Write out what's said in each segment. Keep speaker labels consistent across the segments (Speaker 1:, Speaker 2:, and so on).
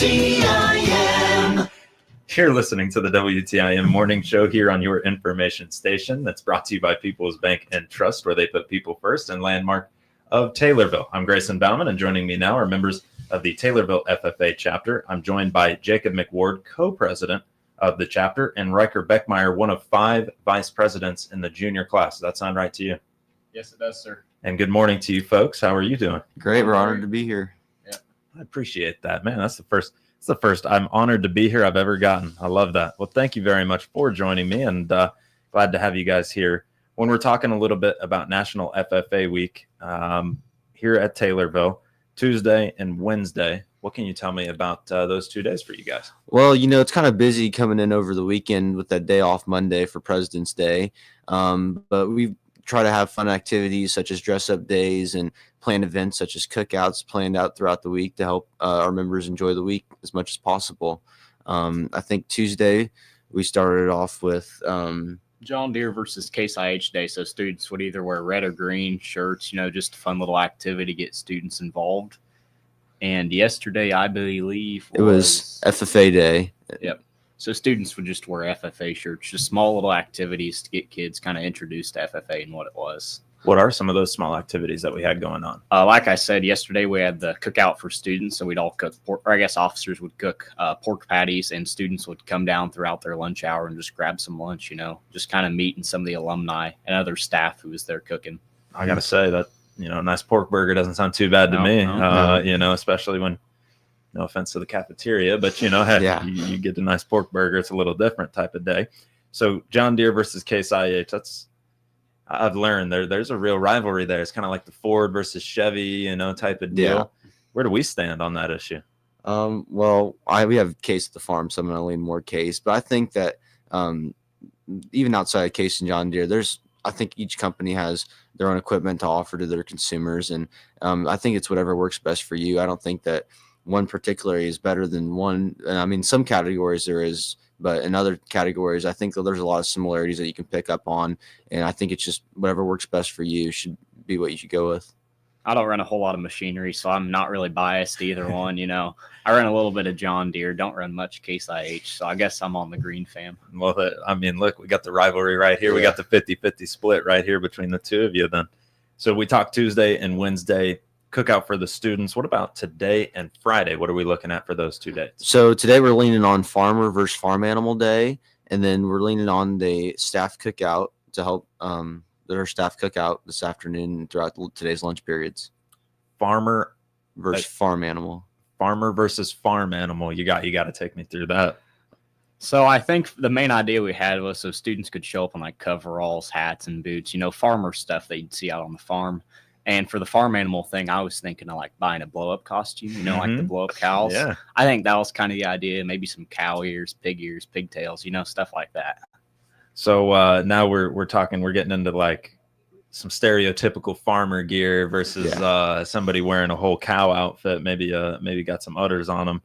Speaker 1: WTIM.
Speaker 2: You're listening to the WTIM morning show here on your information station that's brought to you by People's Bank and Trust, where they put people first, and landmark of Taylorville. I'm Grayson Bauman, and joining me now are members of the Taylorville FFA chapter. I'm joined by Jacob McWard, co-president of the chapter, and Riker Beckmeyer, one of 5 vice presidents in the junior class. Does that sound right to you?
Speaker 3: Yes, it does, sir.
Speaker 2: And good morning to you folks. How are you doing?
Speaker 4: Great. We're honored to be here.
Speaker 3: Yeah.
Speaker 2: I appreciate that, man. It's the first I'm honored to be here I've ever gotten. I love that. Well, thank you very much for joining me, and glad to have you guys here. When we're talking a little bit about National FFA Week here at Taylorville, Tuesday and Wednesday, what can you tell me about those 2 days for you guys?
Speaker 4: Well, it's kind of busy coming in over the weekend with that day off Monday for President's Day. But we try to have fun activities such as dress-up days and plan events such as cookouts planned out throughout the week to help our members enjoy the week as much as possible. I think Tuesday we started off with
Speaker 3: John Deere versus Case IH Day, so students would either wear red or green shirts, just a fun little activity to get students involved. And yesterday, I believe,
Speaker 4: it was FFA Day.
Speaker 3: Yep. So students would just wear FFA shirts, just small little activities to get kids kind of introduced to FFA and what it was.
Speaker 2: What are some of those small activities that we had going on?
Speaker 3: Like I said, yesterday we had the cookout for students, so we'd all cook pork, or I guess officers would cook pork patties, and students would come down throughout their lunch hour and just grab some lunch, just kind of meeting some of the alumni and other staff who was there cooking.
Speaker 2: I got to say that, a nice pork burger doesn't sound too bad to me, especially when, no offense to the cafeteria, but, hey,
Speaker 4: Yeah.
Speaker 2: you get a nice pork burger. It's a little different type of day. So John Deere versus Case IH, I've learned there's a real rivalry there. It's kind of like the Ford versus Chevy, type of deal.
Speaker 4: Yeah.
Speaker 2: Where do we stand on that issue?
Speaker 4: Well, we have Case at the farm, so I'm going to lean more Case. But I think that even outside of Case and John Deere, I think each company has their own equipment to offer to their consumers, and I think it's whatever works best for you. I don't think that one particular is better than one. And I mean, some categories there is, but in other categories, I think that there's a lot of similarities that you can pick up on, and I think it's just whatever works best for you should be what you should go with.
Speaker 3: I don't run a whole lot of machinery, so I'm not really biased to either one. I run a little bit of John Deere, don't run much Case IH, so I guess I'm on the green fam.
Speaker 2: Well, look, we got the rivalry right here. Yeah. We got the 50-50 split right here between the two of you then. So we talked Tuesday and Wednesday, cookout for the students. What about today and Friday? What are we looking at for those 2 days?
Speaker 4: So today we're leaning on Farmer versus Farm Animal Day, and then we're leaning on the staff cookout to help their staff cookout this afternoon throughout today's lunch periods.
Speaker 2: Farmer
Speaker 4: versus farm animal.
Speaker 2: Farmer versus farm animal. You got to take me through that.
Speaker 3: So I think the main idea we had was so students could show up in like coveralls, hats, and boots, farmer stuff they'd see out on the farm. And for the farm animal thing, I was thinking of like buying a blow up costume, like the blow up cows.
Speaker 2: Yeah.
Speaker 3: I think that was kind of the idea. Maybe some cow ears, pigtails, stuff like that.
Speaker 2: So now we're talking, we're getting into like some stereotypical farmer gear versus somebody wearing a whole cow outfit, maybe got some udders on them.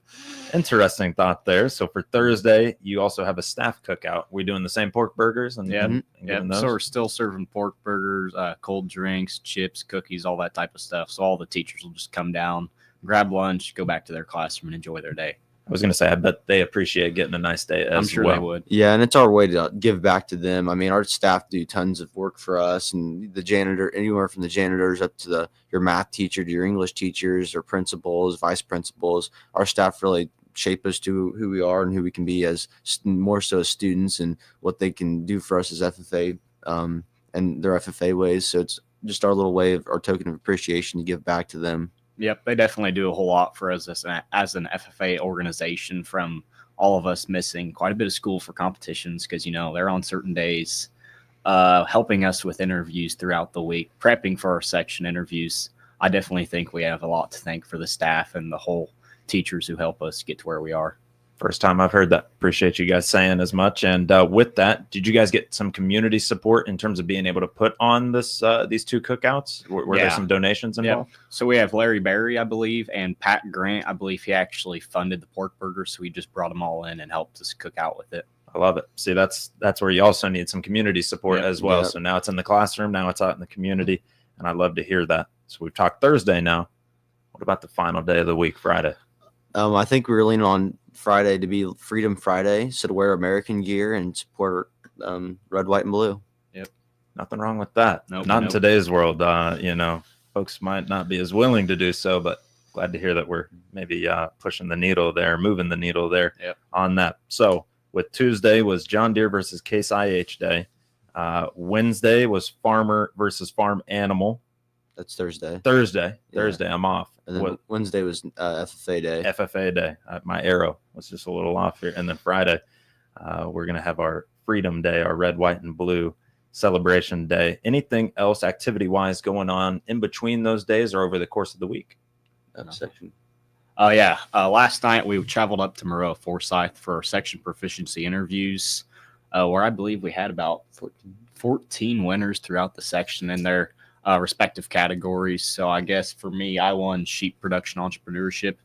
Speaker 2: Interesting thought there. So for Thursday, you also have a staff cookout. We doing the same pork burgers? And
Speaker 3: So we're still serving pork burgers, cold drinks, chips, cookies, all that type of stuff. So all the teachers will just come down, grab lunch, go back to their classroom, and enjoy their day.
Speaker 2: I was going to say, I bet they appreciate getting a nice day as
Speaker 3: I'm sure
Speaker 2: well.
Speaker 3: They would.
Speaker 4: Yeah, and it's our way to give back to them. I mean, our staff do tons of work for us, and the janitor, anywhere from the janitors up to your math teacher, to your English teachers, or principals, vice principals. Our staff really shape us to who we are and who we can be as more so as students, and what they can do for us as FFA and their FFA ways. So it's just our little way of our token of appreciation to give back to them.
Speaker 3: Yep, they definitely do a whole lot for us as an FFA organization, from all of us missing quite a bit of school for competitions because, they're on certain days, helping us with interviews throughout the week, prepping for our section interviews. I definitely think we have a lot to thank for the staff and the whole teachers who help us get to where we are.
Speaker 2: First time I've heard that. Appreciate you guys saying as much. And with that, did you guys get some community support in terms of being able to put on these two cookouts? Were there some donations involved?
Speaker 3: Yeah. So we have Larry Berry, I believe, and Pat Grant. I believe he actually funded the pork burger, so we just brought them all in and helped us cook out with it.
Speaker 2: I love it. See, that's where you also need some community support as well. So now it's in the classroom, now it's out in the community, and I love to hear that. So we've talked Thursday now. What about the final day of the week, Friday?
Speaker 4: I think we were leaning on Friday to be Freedom Friday, so to wear American gear and support red, white, and blue.
Speaker 2: Nothing wrong with that.
Speaker 3: Nope,
Speaker 2: Not in
Speaker 3: nope.
Speaker 2: today's world. Folks might not be as willing to do so, but glad to hear that we're maybe pushing the needle there, moving the needle there on that. So with Tuesday was John Deere versus Case IH Day. Wednesday was Farmer versus Farm Animal.
Speaker 4: That's Thursday.
Speaker 2: Thursday, I'm off.
Speaker 4: And then Wednesday was FFA Day.
Speaker 2: FFA Day. My arrow was just a little off here. And then Friday, we're going to have our Freedom Day, our red, white, and blue celebration day. Anything else activity-wise going on in between those days or over the course of the week?
Speaker 4: Section.
Speaker 3: Last night we traveled up to Moreau Forsyth for our section proficiency interviews, where I believe we had about 14 winners throughout the section in their respective categories. So I guess for me, I won sheep production entrepreneurship.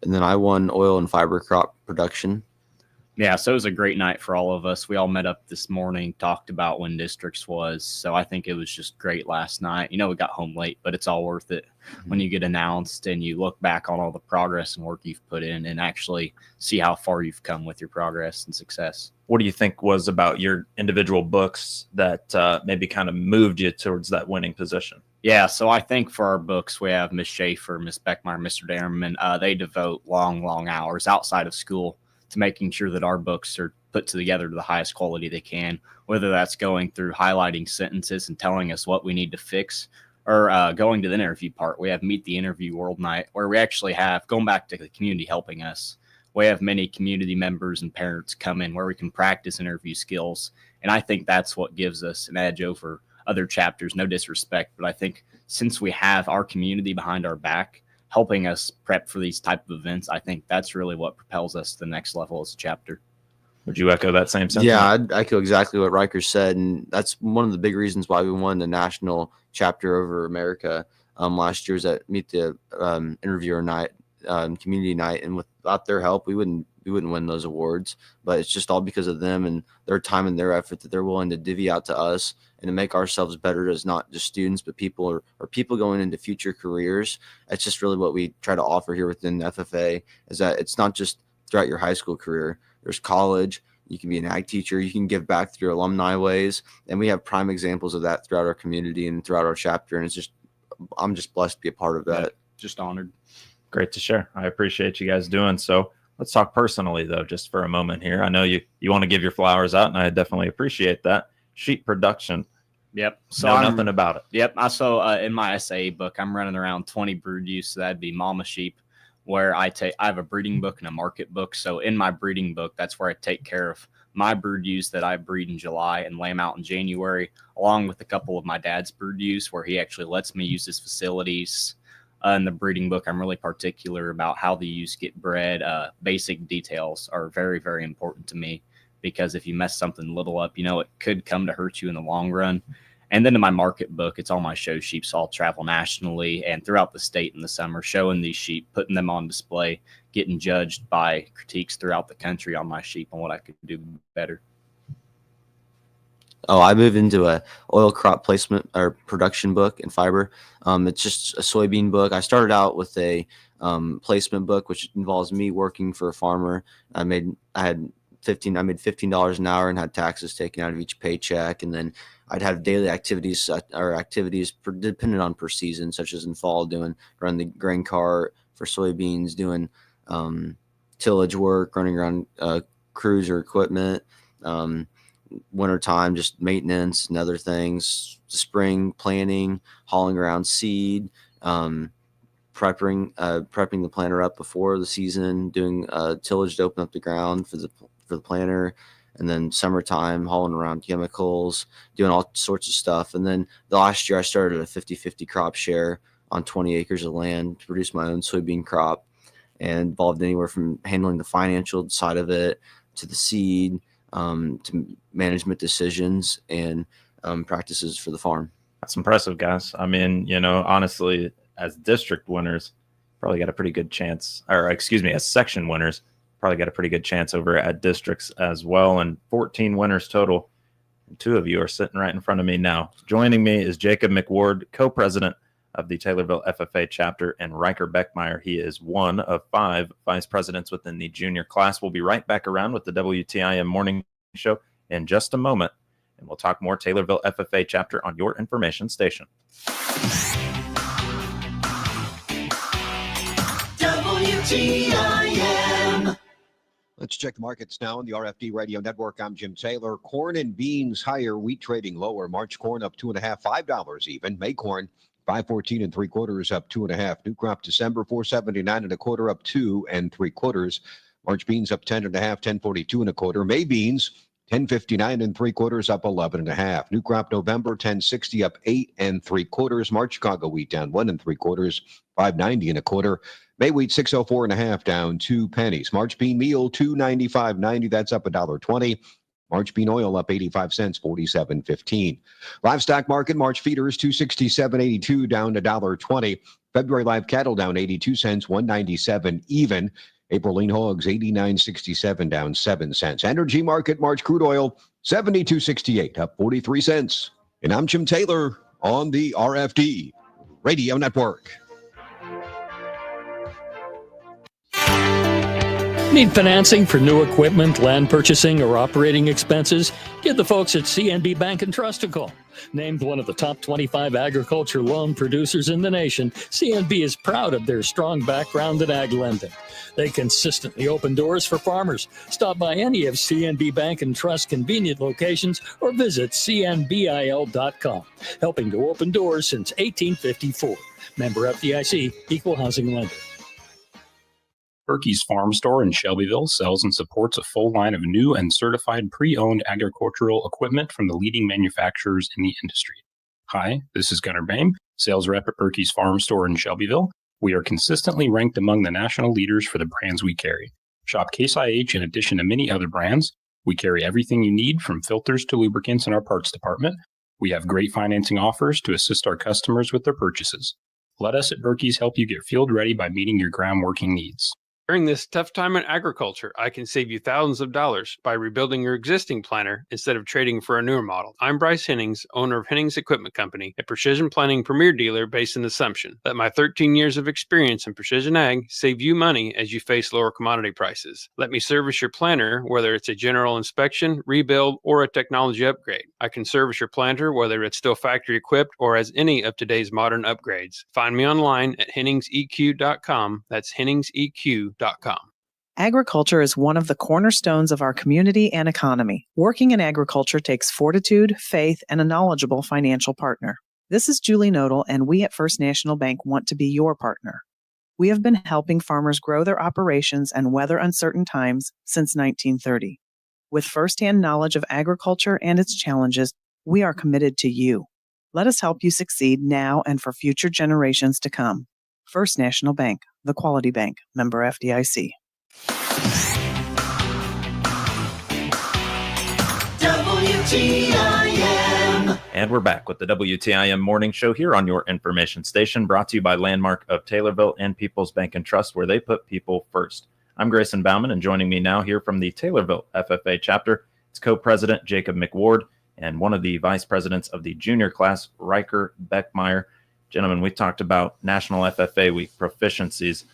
Speaker 4: And then I won oil and fiber crop production.
Speaker 3: Yeah, so it was a great night for all of us. We all met up this morning, talked about when districts was. So I think it was just great last night. We got home late, but it's all worth it when you get announced and you look back on all the progress and work you've put in and actually see how far you've come with your progress and success.
Speaker 2: What do you think was about your individual books that maybe kind of moved you towards that winning position?
Speaker 3: Yeah, so I think for our books, we have Miss Schaefer, Miss Beckmeyer, Mr. Darman. They devote long hours outside of school to making sure that our books are put together to the highest quality they can, whether that's going through highlighting sentences and telling us what we need to fix or going to the interview part. We have Meet the Interview World Night, where we actually have, going back to the community helping us, we have many community members and parents come in where we can practice interview skills. And I think that's what gives us an edge over other chapters. No disrespect, but I think since we have our community behind our back, helping us prep for these type of events, I think that's really what propels us to the next level as a chapter.
Speaker 2: Would you echo that same sentiment?
Speaker 4: Yeah, I'd echo exactly what Riker said, and that's one of the big reasons why we won the national chapter over America last year. Was at Meet the Interviewer Night, community night, and without their help, we wouldn't win those awards. But it's just all because of them and their time and their effort that they're willing to divvy out to us and to make ourselves better as not just students, but people or people going into future careers. It's just really what we try to offer here within FFA, is that it's not just throughout your high school career. There's college. You can be an ag teacher. You can give back through alumni ways. And we have prime examples of that throughout our community and throughout our chapter. And I'm just blessed to be a part of that.
Speaker 3: Yeah, just honored.
Speaker 2: Great to share. I appreciate you guys doing so. Let's talk personally, though, just for a moment here. I know you want to give your flowers out, and I definitely appreciate that. Sheep production.
Speaker 3: Yep. So
Speaker 2: know nothing about it.
Speaker 3: Yep. I in my essay book, I'm running around 20 brood ewes. So that'd be mama sheep, where I have a breeding book and a market book. So in my breeding book, that's where I take care of my brood ewes that I breed in July and lay them out in January, along with a couple of my dad's brood ewes, where he actually lets me use his facilities. In the breeding book, I'm really particular about how the ewes get bred. Basic details are very, very important to me, because if you mess something little up, it could come to hurt you in the long run. And then in my market book, it's all my show sheep. So I'll travel nationally and throughout the state in the summer, showing these sheep, putting them on display, getting judged by critiques throughout the country on my sheep and what I could do better.
Speaker 4: Oh, I moved into a oil crop placement or production book in fiber. It's just a soybean book. I started out with a placement book, which involves me working for a farmer. I made $15 an hour and had taxes taken out of each paycheck. And then I'd have daily activities dependent on per season, such as in fall, run the grain cart for soybeans, doing tillage work, running around crews or equipment. Wintertime, just maintenance and other things. Spring planting, hauling around seed, prepping the planter up before the season, doing tillage to open up the ground for the planter, and then summertime hauling around chemicals, doing all sorts of stuff. And then the last year I started a 50-50 crop share on 20 acres of land to produce my own soybean crop, and involved anywhere from handling the financial side of it to the seed, to management decisions and practices for the farm.
Speaker 2: That's impressive, guys. I mean, honestly, as district winners, probably got a pretty good chance, as section winners, probably got a pretty good chance over at districts as well. And 14 winners total. And 2 of you are sitting right in front of me now. Joining me is Jacob McWard, co-president of the Taylorville FFA chapter, and Riker Beckmeyer. He is one of 5 vice presidents within the junior class. We'll be right back around with the WTIM morning show in just a moment, and we'll talk more Taylorville FFA chapter on your information station.
Speaker 1: WTIM.
Speaker 5: Let's check the markets now on the RFD Radio Network. I'm Jim Taylor. Corn and beans higher, wheat trading lower. March corn up $2.50, $5 even. May corn $5.14 3/4 up 2.5. New crop December $4.79 1/4 up 2 3/4. March beans up 10.5, $10.42 1/4. May beans $10.59 3/4 up 11.5. New crop November $10.60 up 8 3/4. March Chicago wheat down 1 3/4, $5.90 1/4. May wheat $6.04 down 2 pennies. March bean meal $2.95.90, that's up $1.20. March bean oil up 85 cents, 47.15. Livestock market, March feeders $267.82 down $1.20. February live cattle down 82 cents, 197 even. April lean hogs 89.67 down 7 cents. Energy market, March crude oil 72.68 up 43 cents. And I'm Jim Taylor on the RFD Radio Network.
Speaker 6: Need financing for new equipment, land purchasing, or operating expenses? Give the folks at CNB Bank and Trust a call. Named one of the top 25 agriculture loan producers in the nation, CNB is proud of their strong background in ag lending. They consistently open doors for farmers. Stop by any of CNB Bank and Trust convenient locations or visit cnbil.com. Helping to open doors since 1854. Member FDIC, Equal Housing Lender.
Speaker 7: Berkey's Farm Store in Shelbyville sells and supports a full line of new and certified pre-owned agricultural equipment from the leading manufacturers in the industry. Hi, this is Gunnar Boehm, sales rep at Berkey's Farm Store in Shelbyville. We are consistently ranked among the national leaders for the brands we carry. Shop Case IH in addition to many other brands. We carry everything you need from filters to lubricants in our parts department. We have great financing offers to assist our customers with their purchases. Let us at Berkey's help you get field ready by meeting your ground working needs.
Speaker 8: During this tough time in agriculture, I can save you thousands of dollars by rebuilding your existing planter instead of trading for a newer model. I'm Bryce Hennings, owner of Hennings Equipment Company, a precision planting premier dealer based in Assumption. Let my 13 years of experience in precision ag save you money as you face lower commodity prices. Let me service your planter, whether it's a general inspection, rebuild, or a technology upgrade. I can service your planter whether it's still factory equipped or has any of today's modern upgrades. Find me online at henningseq.com. That's henningseq.com.
Speaker 9: Agriculture is one of the cornerstones of our community and economy. Working in agriculture takes fortitude, faith, and a knowledgeable financial partner. This is Julie Nodal, and we at First National Bank want to be your partner. We have been helping farmers grow their operations and weather uncertain times since 1930. With firsthand knowledge of agriculture and its challenges, we are committed to you. Let us help you succeed now and for future generations to come. First National Bank, the quality bank, member FDIC.
Speaker 1: WTIM.
Speaker 2: And we're back with the WTIM morning show here on your information station, brought to you by Landmark of Taylorville and People's Bank and Trust, where they put people first. I'm Grayson Bauman, and joining me now here from the Taylorville FFA chapter, it's co-president Jacob McWard and one of the vice presidents of the junior class, Riker Beckmeyer. Gentlemen, we talked about National FFA Week proficiencies,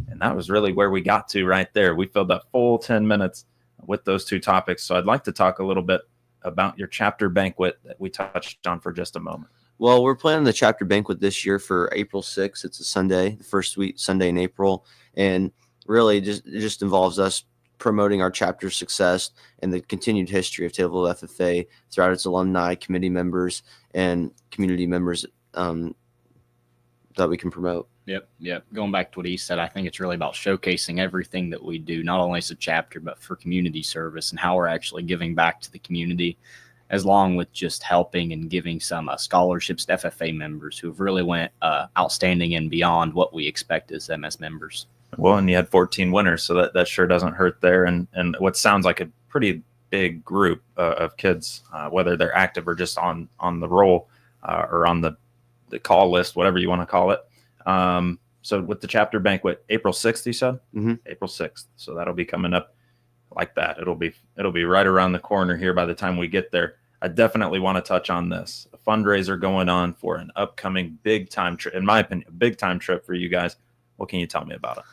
Speaker 2: and that was really where we got to right there. We filled that full 10 minutes with those two topics. So I'd like to talk a little bit about your chapter banquet that we touched on for just a moment.
Speaker 4: Well, we're planning the chapter banquet this year for April 6th. It's a Sunday, the first week Sunday in April, and really it just involves us promoting our chapter's success and the continued history of Taylorville FFA throughout its alumni, committee members, and community members that we can promote.
Speaker 3: Yep. Going back to what he said, I think it's really about showcasing everything that we do, not only as a chapter, but for community service and how we're actually giving back to the community, as long with just helping and giving some scholarships to FFA members who have really went outstanding and beyond what we expect as them as members.
Speaker 2: Well, and you had 14 winners, so that sure doesn't hurt there. And what sounds like a pretty big group of kids, whether they're active or just on the roll or on the call list, whatever you want to call it. So with the chapter banquet, April 6th, you said?
Speaker 4: Mm-hmm.
Speaker 2: April 6th. So that'll be coming up like that. It'll be right around the corner here by the time we get there. I definitely want to touch on this. fundraiser going on for an upcoming big time trip. In my opinion, a big time trip for you guys. What can you tell me about it?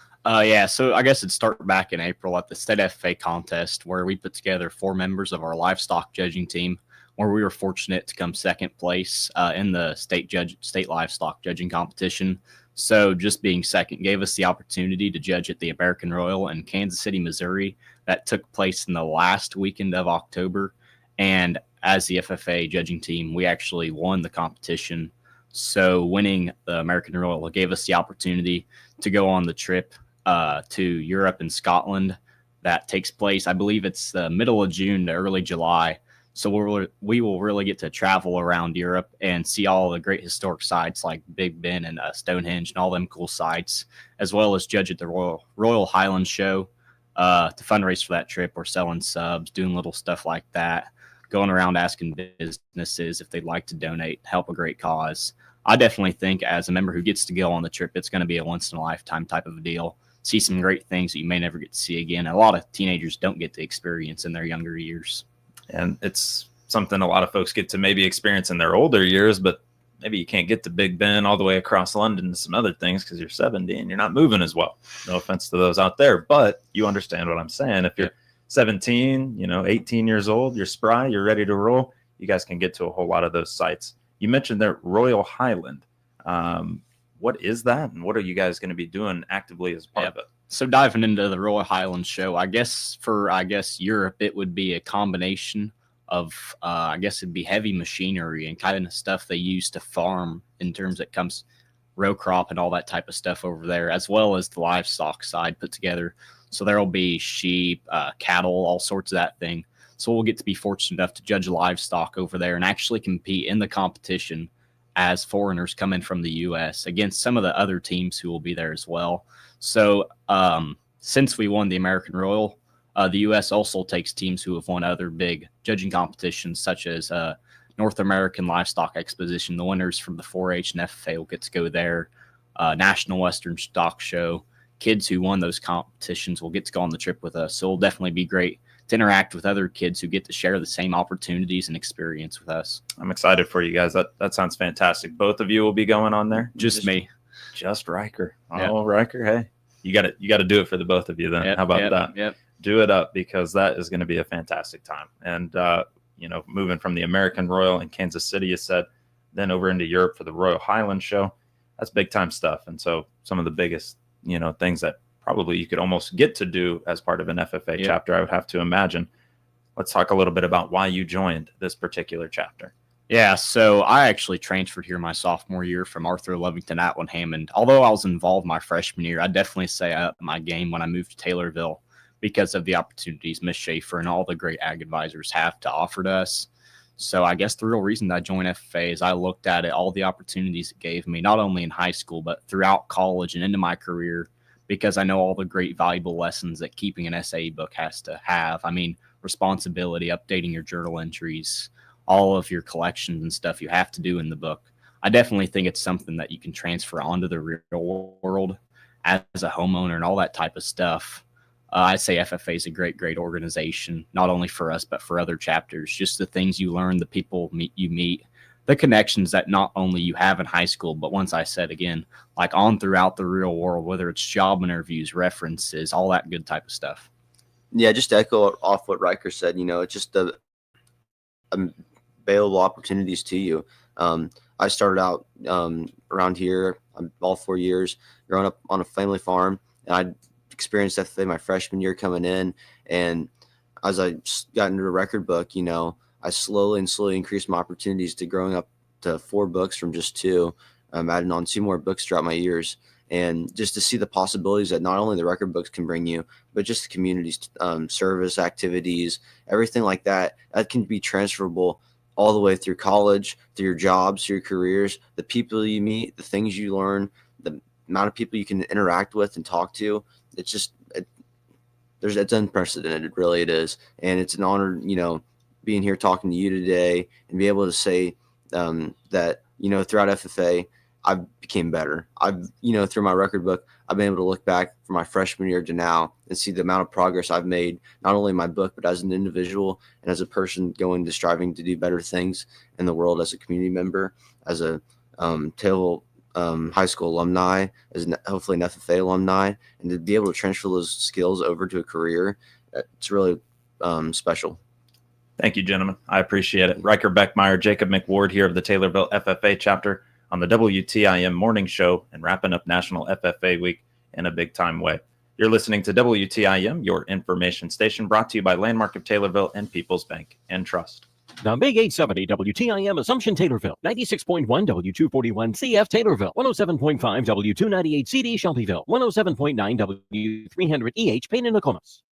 Speaker 3: Yeah, so I guess it'd start back in April at the state FFA contest, where we put together 4 members of our livestock judging team, where we were fortunate to come second place in the state livestock judging competition. So just being second gave us the opportunity to judge at the American Royal in Kansas City, Missouri. That took place in the last weekend of October. And as the FFA judging team, we actually won the competition. So winning the American Royal gave us the opportunity to go on the trip to Europe and Scotland. That takes place, I believe it's the middle of June to early July. So we will really get to travel around Europe and see all the great historic sites like Big Ben and Stonehenge and all them cool sites, as well as judge at the Royal Highlands Show. To fundraise for that trip, we're selling subs, doing little stuff like that, going around asking businesses if they'd like to donate, help a great cause. I definitely think as a member who gets to go on the trip, it's going to be a once-in-a-lifetime type of a deal. See some great things that you may never get to see again. A lot of teenagers don't get to experience in their younger years.
Speaker 2: And it's something a lot of folks get to maybe experience in their older years, but maybe you can't get to Big Ben all the way across London and some other things because you're 70 and you're not moving as well. No offense to those out there, but you understand what I'm saying. If you're 17, 18 years old, you're spry, you're ready to roll, you guys can get to a whole lot of those sites. You mentioned there Royal Highland. What is that, and what are you guys going to be doing actively as part of it?
Speaker 3: So diving into the Royal Highlands Show, I guess Europe, it would be a combination of, it'd be heavy machinery and kind of stuff they use to farm in terms that comes row crop and all that type of stuff over there, as well as the livestock side put together. So there'll be sheep, cattle, all sorts of that thing. So we'll get to be fortunate enough to judge livestock over there and actually compete in the competition as foreigners coming from the U.S. against some of the other teams who will be there as well. So since we won the American Royal, the U.S. also takes teams who have won other big judging competitions, such as North American Livestock Exposition. The winners from the 4-H and FFA will get to go there. National Western Stock Show. Kids who won those competitions will get to go on the trip with us. So it'll definitely be great to interact with other kids who get to share the same opportunities and experience with us.
Speaker 2: I'm excited for you guys. That sounds fantastic. Both of you will be going on there?
Speaker 3: Just me.
Speaker 2: Just Riker.
Speaker 3: Yep.
Speaker 2: Oh, Riker, hey. You got to do it for the both of you then.
Speaker 3: Yep,
Speaker 2: How about that?
Speaker 3: Yep.
Speaker 2: Do it up, because that is going to be a fantastic time. And, moving from the American Royal in Kansas City, you said, then over into Europe for the Royal Highlands Show. That's big time stuff. And so some of the biggest, things that probably you could almost get to do as part of an FFA chapter, I would have to imagine. Let's talk a little bit about why you joined this particular chapter.
Speaker 3: Yeah, so I actually transferred here my sophomore year from Arthur Lovington Atwin Hammond. Although I was involved my freshman year, I'd definitely say I upped my game when I moved to Taylorville because of the opportunities Miss Schaefer and all the great ag advisors have to offer to us. So I guess the real reason that I joined FFA is I looked at it, all the opportunities it gave me, not only in high school, but throughout college and into my career, because I know all the great valuable lessons that keeping an SAE book has to have. I mean, responsibility, updating your journal entries, all of your collections and stuff you have to do in the book. I definitely think it's something that you can transfer onto the real world as a homeowner and all that type of stuff. I'd say FFA is a great, great organization, not only for us, but for other chapters. Just the things you learn, the people you meet, the connections that not only you have in high school, but once I said again, like on throughout the real world, whether it's job interviews, references, all that good type of stuff.
Speaker 4: Yeah, just to echo off what Riker said, it's just the available opportunities to you. I started out around here all 4 years growing up on a family farm, and I experienced FFA my freshman year coming in. And as I got into a record book, I slowly increased my opportunities to growing up to 4 books from just 2, adding on 2 more books throughout my years. And just to see the possibilities that not only the record books can bring you, but just the community's service activities, everything like that can be transferable all the way through college, through your jobs, through your careers, the people you meet, the things you learn, the amount of people you can interact with and talk to. It's just, it's unprecedented, really it is. And it's an honor, being here talking to you today and be able to say that, throughout FFA, I became better. Through my record book, I've been able to look back from my freshman year to now and see the amount of progress I've made, not only in my book, but as an individual and as a person going to striving to do better things in the world as a community member, as a Taylor high school alumni, as hopefully an FFA alumni, and to be able to transfer those skills over to a career, it's really special.
Speaker 2: Thank you, gentlemen. I appreciate it. Riker Beckmeyer, Jacob McWard here of the Taylorville FFA chapter on the WTIM morning show and wrapping up National FFA Week in a big time way. You're listening to WTIM, your information station, brought to you by Landmark of Taylorville and People's Bank and Trust.
Speaker 10: The Big 870 WTIM Assumption Taylorville, 96.1 W241 CF Taylorville, 107.5 W298 CD Shelbyville, 107.9 W300 EH Payne and Nokomis.